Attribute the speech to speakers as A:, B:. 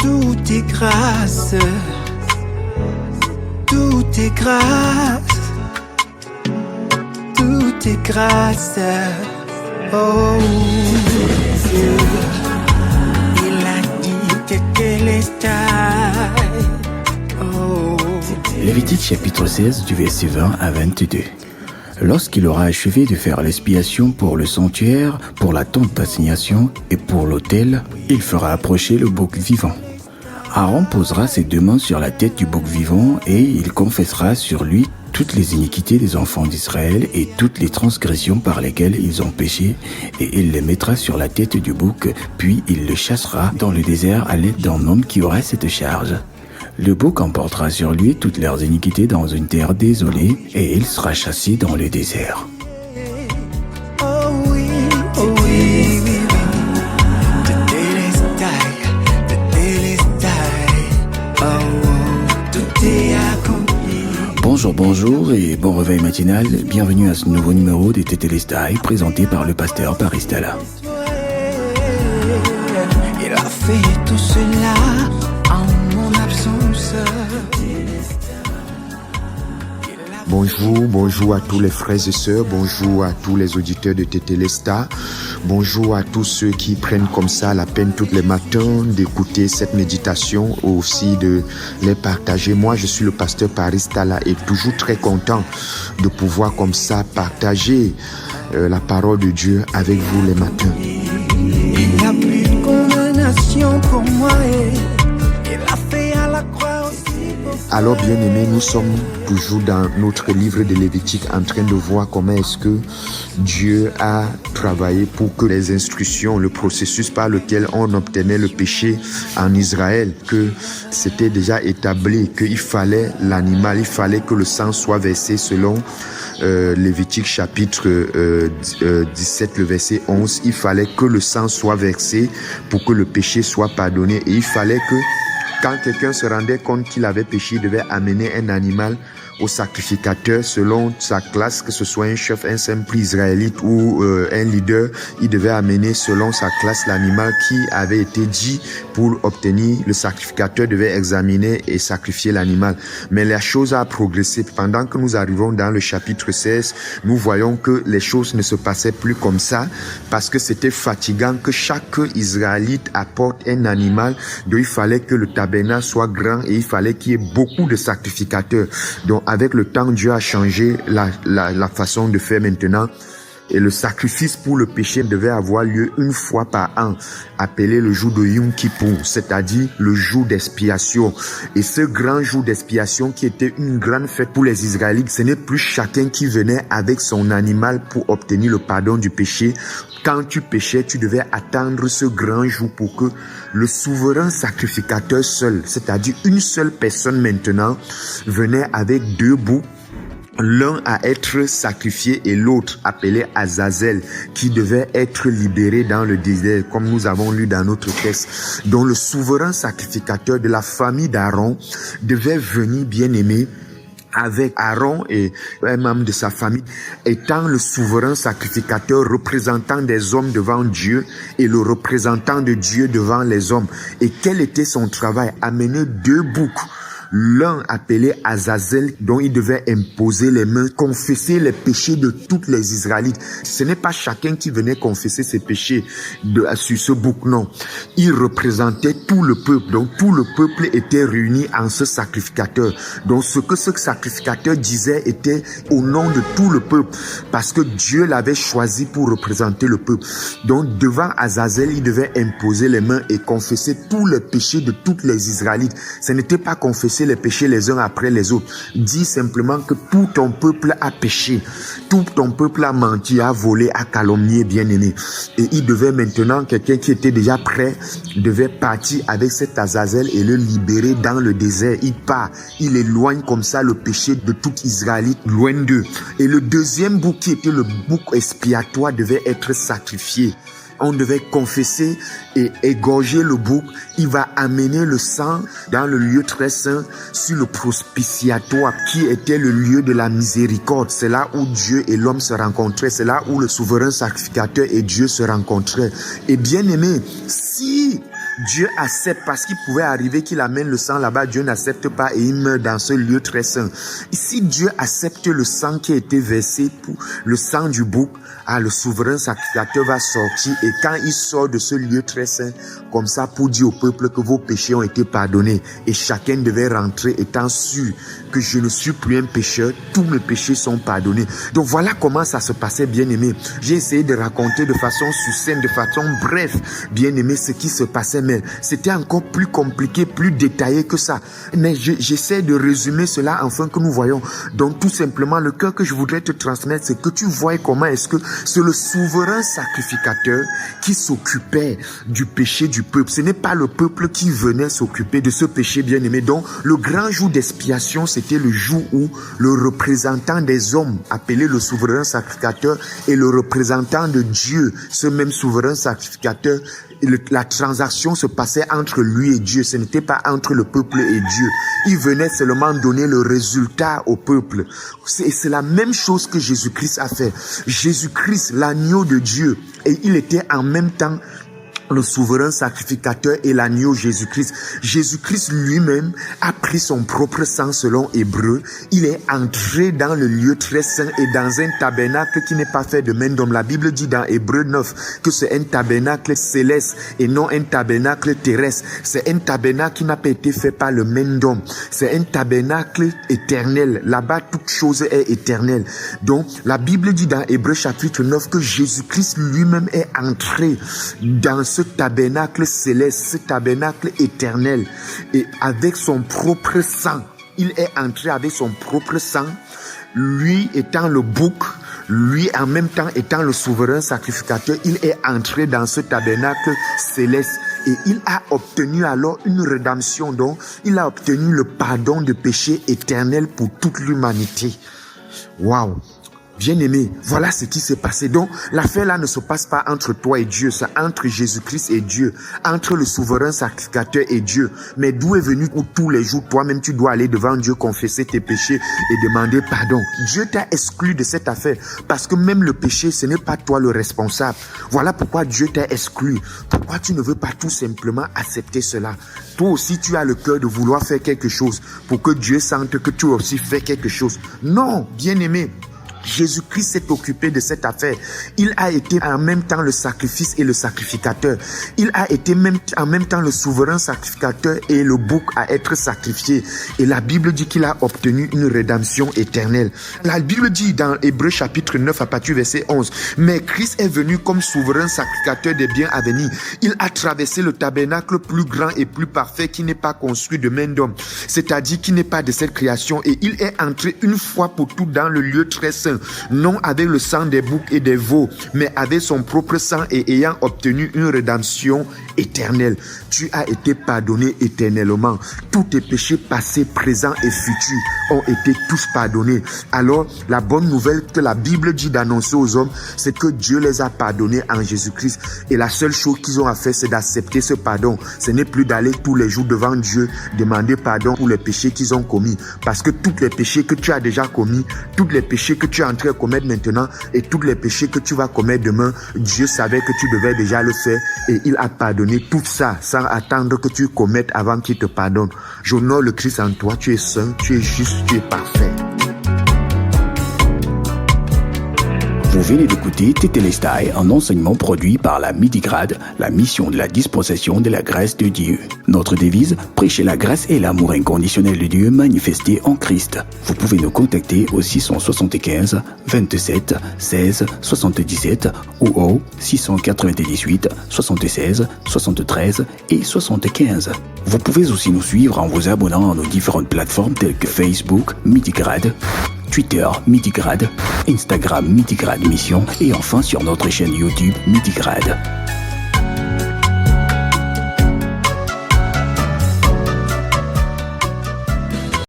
A: Tout est grâce, tout est grâce, tout est grâce. Oh Dieu, il a dit Tétélestai. Oh.
B: Lévitique chapitre 16 du verset 20 à 22. Lorsqu'il aura achevé de faire l'expiation pour le sanctuaire, pour la tente d'assignation et pour l'autel, il fera approcher le bouc vivant. Aaron posera ses deux mains sur la tête du bouc vivant et il confessera sur lui toutes les iniquités des enfants d'Israël et toutes les transgressions par lesquelles ils ont péché, et il les mettra sur la tête du bouc, puis il le chassera dans le désert à l'aide d'un homme qui aura cette charge. Le bouc emportera sur lui toutes leurs iniquités dans une terre désolée, et il sera chassé dans le désert.
A: Oh oui, oh oui, oui, oui. Tétélestai. Oh, tout est accompli.
B: Bonjour et bon réveil matinal. Bienvenue à ce nouveau numéro des Tétélestai présenté par le pasteur Paris Tala.
A: Il a fait tout cela en mon absence.
C: Bonjour à tous les frères et sœurs, bonjour à tous les auditeurs de Tétélestai, bonjour à tous ceux qui prennent comme ça la peine tous les matins d'écouter cette méditation, aussi de les partager. Moi, je suis le pasteur Paris Tala et toujours très content de pouvoir comme ça partager la parole de Dieu avec vous les matins.
A: Il n'y a plus de condamnation pour moi et il a fait à la croix aussi.
C: Alors bien aimés, nous sommes toujours dans notre livre de Lévitique en train de voir comment est-ce que Dieu a travaillé pour que les instructions, le processus par lequel on obtenait le péché en Israël, que c'était déjà établi, qu'il fallait l'animal, il fallait que le sang soit versé selon Lévitique chapitre 17, le verset 11, il fallait que le sang soit versé pour que le péché soit pardonné, et il fallait que quand quelqu'un se rendait compte qu'il avait péché, il devait amener un animal au sacrificateur selon sa classe, que ce soit un chef, un simple israélite ou un leader. Il devait amener selon sa classe l'animal qui avait été dit pour obtenir. Le sacrificateur devait examiner et sacrifier l'animal. Mais la chose a progressé. Pendant que nous arrivons dans le chapitre 16, nous voyons que les choses ne se passaient plus comme ça, parce que c'était fatigant que chaque Israélite apporte un animal. Donc il fallait que le tabernacle soit grand et il fallait qu'il y ait beaucoup de sacrificateurs. Donc avec le temps, Dieu a changé la façon de faire maintenant. Et le sacrifice pour le péché devait avoir lieu une fois par an, appelé le jour de Yom Kippour, c'est-à-dire le jour d'expiation. Et ce grand jour d'expiation qui était une grande fête pour les Israélites, ce n'est plus chacun qui venait avec son animal pour obtenir le pardon du péché. Quand tu péchais, tu devais attendre ce grand jour pour que le souverain sacrificateur seul, c'est-à-dire une seule personne maintenant, venait avec deux boucs, l'un à être sacrifié et l'autre appelé Azazel, qui devait être libéré dans le désert, comme nous avons lu dans notre texte. dont le souverain sacrificateur de la famille d'Aaron devait venir, bien aimé, avec Aaron et un membre de sa famille, étant le souverain sacrificateur, représentant des hommes devant Dieu et le représentant de Dieu devant les hommes. Et quel était son travail? Amener deux boucs, l'un appelé Azazel, dont il devait imposer les mains, confesser les péchés de toutes les Israélites. Ce n'est pas chacun qui venait confesser ses péchés sur ce bouc, non. Il représentait tout le peuple, donc tout le peuple était réuni en ce sacrificateur. Donc ce que ce sacrificateur disait était au nom de tout le peuple, parce que Dieu l'avait choisi pour représenter le peuple. Donc devant Azazel, il devait imposer les mains et confesser tous les péchés de toutes les Israélites. Ce n'était pas confesser les péchés les uns après les autres. Dis simplement que tout ton peuple a péché, tout ton peuple a menti, a volé, a calomnié, bien-aimé. Et il devait maintenant, quelqu'un qui était déjà prêt, devait partir avec cet Azazel et le libérer dans le désert. Il part, il éloigne comme ça le péché de tout Israélite loin d'eux. Et le deuxième bouc, qui était le bouc expiatoire, devait être sacrifié. On devait confesser et égorger le bouc. Il va amener le sang dans le lieu très saint sur le propitiatoire, qui était le lieu de la miséricorde. C'est là où Dieu et l'homme se rencontraient. C'est là où le souverain sacrificateur et Dieu se rencontraient. Et bien aimé, si Dieu accepte parce qu'il pouvait arriver qu'il amène le sang là-bas. Dieu n'accepte pas et il meurt dans ce lieu très saint. Ici, Dieu accepte le sang qui a été versé pour le sang du bouc. Le souverain sacrificateur va sortir et quand il sort de ce lieu très saint, comme ça pour dire au peuple que vos péchés ont été pardonnés et chacun devait rentrer étant sûr que je ne suis plus un pécheur, tous mes péchés sont pardonnés. Donc voilà comment ça se passait, bien-aimé. J'ai essayé de raconter de façon succincte, de façon bref, bien-aimé, ce qui se passait, mais c'était encore plus compliqué, plus détaillé que ça. Mais j'essaie de résumer cela afin que nous voyons. Donc tout simplement, le cœur que je voudrais te transmettre, c'est que tu vois comment est-ce que c'est le souverain sacrificateur qui s'occupait du péché du peuple. Ce n'est pas le peuple qui venait s'occuper de ce péché, bien-aimé. Donc le grand jour d'expiation, c'était le jour où le représentant des hommes, appelé le souverain sacrificateur, et le représentant de Dieu, ce même souverain sacrificateur, la transaction se passait entre lui et Dieu. Ce n'était pas entre le peuple et Dieu. Il venait seulement donner le résultat au peuple. C'est la même chose que Jésus-Christ a fait. Jésus-Christ, l'agneau de Dieu, et il était en même temps le souverain sacrificateur et l'agneau Jésus-Christ. Jésus-Christ lui-même a pris son propre sang selon Hébreu. Il est entré dans le lieu très saint et dans un tabernacle qui n'est pas fait de main d'homme. La Bible dit dans Hébreu 9 que c'est un tabernacle céleste et non un tabernacle terrestre. C'est un tabernacle qui n'a pas été fait par le main d'homme. C'est un tabernacle éternel. Là-bas, toute chose est éternelle. Donc, la Bible dit dans Hébreu chapitre 9 que Jésus-Christ lui-même est entré dans ce tabernacle céleste, ce tabernacle éternel, et avec son propre sang. Il est entré avec son propre sang, lui étant le bouc, lui en même temps étant le souverain sacrificateur. Il est entré dans ce tabernacle céleste et il a obtenu alors une rédemption. Donc il a obtenu le pardon de péché éternel pour toute l'humanité. Waouh! Bien-aimé, voilà ce qui s'est passé. Donc, l'affaire là ne se passe pas entre toi et Dieu, c'est entre Jésus-Christ et Dieu, entre le souverain sacrificateur et Dieu. Mais d'où est venu où tous les jours, toi-même, tu dois aller devant Dieu, confesser tes péchés et demander pardon. Dieu t'a exclu de cette affaire parce que même le péché, ce n'est pas toi le responsable. Voilà pourquoi Dieu t'a exclu. Pourquoi tu ne veux pas tout simplement accepter cela? Toi aussi, tu as le cœur de vouloir faire quelque chose pour que Dieu sente que tu aussi fais quelque chose. Non, bien-aimé. Jésus-Christ s'est occupé de cette affaire. Il a été en même temps le sacrifice et le sacrificateur. Il a été en même temps le souverain sacrificateur et le bouc à être sacrifié. Et la Bible dit qu'il a obtenu une rédemption éternelle. La Bible dit dans Hébreu chapitre 9 à partir du verset 11, « Mais Christ est venu comme souverain sacrificateur des biens à venir. Il a traversé le tabernacle plus grand et plus parfait qui n'est pas construit de main d'homme, c'est-à-dire qui n'est pas de cette création. Et il est entré une fois pour toutes dans le lieu très saint, non avec le sang des boucs et des veaux, mais avec son propre sang et ayant obtenu une rédemption éternelle. Tu as été pardonné éternellement. Tous tes péchés passés, présents et futurs ont été tous pardonnés. Alors, la bonne nouvelle que la Bible dit d'annoncer aux hommes, c'est que Dieu les a pardonnés en Jésus-Christ. Et la seule chose qu'ils ont à faire, c'est d'accepter ce pardon. Ce n'est plus d'aller tous les jours devant Dieu, demander pardon pour les péchés qu'ils ont commis. Parce que tous les péchés que tu as déjà commis, tous les péchés que tu es en train de commettre maintenant et tous les péchés que tu vas commettre demain, Dieu savait que tu devais déjà le faire et il a pardonné tout ça sans attendre que tu commettes avant qu'il te pardonne. J'honore le Christ en toi, tu es saint, tu es juste, tu es parfait.
B: Vous venez d'écouter Tétélestai, un enseignement produit par la Midigrade, la mission de la disposition de la grâce de Dieu. Notre devise, prêcher la grâce et l'amour inconditionnel de Dieu manifesté en Christ. Vous pouvez nous contacter au 675 27 16 77 ou au 698 76 73 et 75. Vous pouvez aussi nous suivre en vous abonnant à nos différentes plateformes telles que Facebook, Midigrade, Twitter, Midigrade, Instagram, Midigrade Mission et enfin sur notre chaîne YouTube, Midigrade.